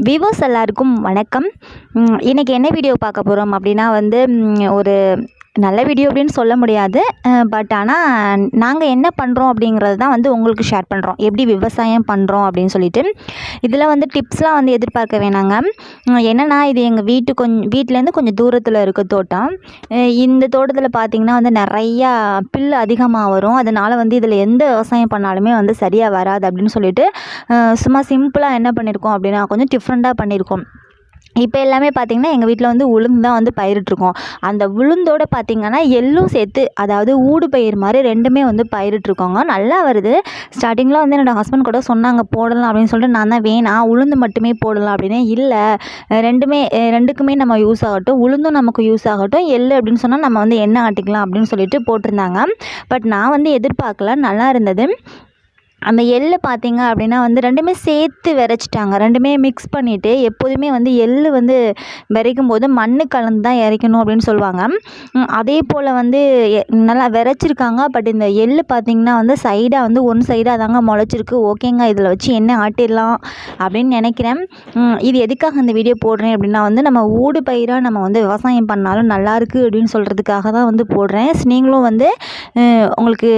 Viewers எல்லாருக்கும் வணக்கம். இன்றைக்கி என்ன வீடியோ பார்க்க போகிறோம் அப்படின்னா ஒரு நல்ல வீடியோ அப்படின்னு சொல்ல முடியாது. பட் ஆனால் நாங்கள் என்ன பண்ணுறோம் அப்படிங்கிறது தான் உங்களுக்கு ஷேர் பண்ணுறோம். எப்படி விவசாயம் பண்ணுறோம் அப்படின்னு சொல்லிட்டு இதில் டிப்ஸ்லாம் எதிர்பார்க்க வேணாங்க. என்னென்னா இது எங்கள் வீட்டிலேருந்து கொஞ்சம் தூரத்தில் இருக்க தோட்டம். இந்த தோட்டத்தில் பார்த்திங்கன்னா நிறையா புல் அதிகமாக வரும். அதனால் இதில் எந்த விவசாயம் பண்ணாலுமே சரியாக வராது அப்படின்னு சொல்லிட்டு சும்மா சிம்பிளாக என்ன பண்ணியிருக்கோம் அப்படின்னா கொஞ்சம் டிஃப்ரெண்ட்டாக பண்ணியிருக்கோம். இப்போ எல்லாமே பார்த்திங்கன்னா எங்கள் வீட்டில் உளுந்து தான் பயிரிட்ருக்கோம். அந்த உளுந்தோடு பார்த்திங்கன்னா எள்ளும் சேர்த்து, அதாவது ஊடு பயிர் மாதிரி ரெண்டுமே பயிரிட்ருக்கோங்க. நல்லா வருது. ஸ்டார்டிங்கில் என்னோடய ஹஸ்பண்ட் கூட சொன்னாங்க போடலாம் அப்படின்னு சொல்லிட்டு, நான் தான் வேணாம் உளுந்து மட்டுமே போடலாம் அப்படின்னு. இல்லை, ரெண்டுக்குமே நம்ம யூஸ் ஆகட்டும், உளுந்தும் நமக்கு யூஸ் ஆகட்டும், எள் அப்படின்னு சொன்னால் நம்ம எண்ணெய் ஆட்டிக்கலாம் அப்படின்னு சொல்லிட்டு போட்டிருந்தாங்க. பட் நான் எதிர்பார்க்கல, நல்லா இருந்தது. அந்த எள்ளு பார்த்திங்க அப்படின்னா ரெண்டுமே சேர்த்து விரைச்சிட்டாங்க. ரெண்டுமே மிக்ஸ் பண்ணிவிட்டு, எப்போதுமே எள்ளு விரைக்கும் போது மண் கலந்து தான் இறைக்கணும் அப்படின்னு சொல்லுவாங்க. அதே போல் நல்லா விரைச்சிருக்காங்க. பட் இந்த எள்ளு பார்த்திங்கன்னா சைடாக ஒன் சைடாக தாங்க முளைச்சிருக்கு. ஓகேங்க, இதில் வச்சு எண்ணெய் ஆட்டிடலாம் அப்படின்னு நினைக்கிறேன். இது எதுக்காக இந்த வீடியோ போடுறேன் அப்படின்னா நம்ம ஊடு பயிராக நம்ம விவசாயம் பண்ணாலும் நல்லாயிருக்கு அப்படின்னு சொல்கிறதுக்காக தான் போடுறேன். நீங்களும் உங்களுக்கு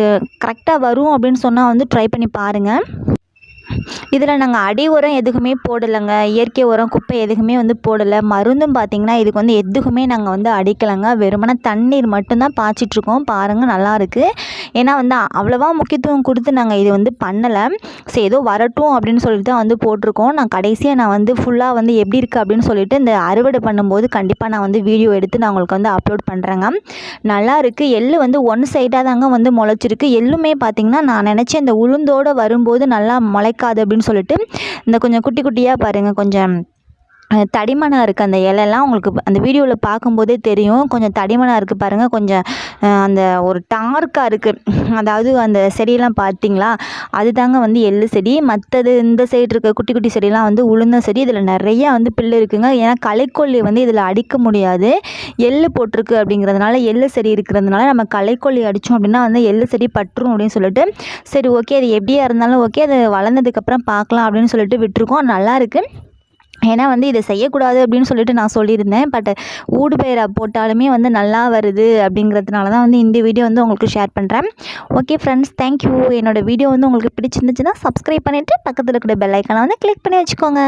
கரெக்டாக வரும் அப்படின்னு சொன்னால் ட்ரை பண்ணி பாருங்கள். இதில் நாங்கள் அடி உரம் எதுக்குமே போடலைங்க. இயற்கை உரம், குப்பை எதுக்குமே போடலை. மருந்தும் பார்த்திங்கன்னா இதுக்கு எதுக்குமே நாங்கள் அடிக்கலைங்க. வெறுமனே தண்ணீர் மட்டும்தான் பாய்ச்சிட்ருக்கோம். பாருங்கள், நல்லாயிருக்கு. ஏன்னா அவ்வளோவா முக்கியத்துவம் கொடுத்து நாங்கள் இது பண்ணலை. சரி, ஏதோ வரட்டும் அப்படின்னு சொல்லிட்டு தான் போட்டிருக்கோம். நான் கடைசியாக நான் ஃபுல்லாக எப்படி இருக்குது அப்படின்னு சொல்லிட்டு இந்த அறுவடை பண்ணும்போது கண்டிப்பாக நான் வீடியோ எடுத்து நான் உங்களுக்கு அப்லோட் பண்ணுறேங்க. நல்லா இருக்குது. எள்ளு ஒன் சைடாக தாங்க முளைச்சிருக்கு. எள்ளுமே பார்த்திங்கன்னா நான் நினச்சேன் இந்த உளுந்தோடு வரும்போது நல்லா முளைக்காது அப்படின்னு சொல்லிட்டு இந்த கொஞ்சம் குட்டி குட்டியாக பாருங்கள், கொஞ்சம் தடிமனாக இருக்குது அந்த இலையெல்லாம். உங்களுக்கு அந்த வீடியோவில் பார்க்கும்போதே தெரியும். கொஞ்சம் தடிமனாக இருக்குது பாருங்கள். கொஞ்சம் அந்த ஒரு டார்க்காக இருக்குது. அதாவது அந்த செடியெல்லாம் பார்த்திங்களா, அது தாங்க எள்ளு செடி. மற்றது இந்த சைடு இருக்க குட்டி குட்டி செடியெலாம் உளுந்த செடி. இதில் நிறையா புல்லு இருக்குங்க. ஏன்னா களைக்கொல்லி இதில் அடிக்க முடியாது. எள்ளு போட்டிருக்கு அப்படிங்கிறதுனால, எள்ளு செடி இருக்கிறதுனால நம்ம களைக்கொல்லி அடித்தோம் அப்படின்னா எள்ளு செடி பற்றும் அப்படின்னு சொல்லிட்டு, சரி ஓகே அது எப்படியா இருந்தாலும் ஓகே, அது வளர்ந்ததுக்கப்புறம் பார்க்கலாம் அப்படின்னு சொல்லிட்டு விட்டுருக்கோம். நல்லாயிருக்கு. ஏன்னா இதை செய்யக்கூடாது அப்படின்னு சொல்லிட்டு நான் சொல்லியிருந்தேன். பட் ஊடு பயிரை போட்டாலுமே நல்லா வருது அப்படிங்கிறதுனால தான் இந்த வீடியோ உங்களுக்கு ஷேர் பண்ணுறேன். Okay friends, thank you. என்னோடய வீடியோ உங்களுக்கு பிடிச்சிருந்துச்சுன்னா சப்ஸ்கிரைப் பண்ணிவிட்டு பக்கத்தில் இருக்கிற பெல் ஐக்கானை கிளிக் பண்ணி வச்சுக்கோங்க.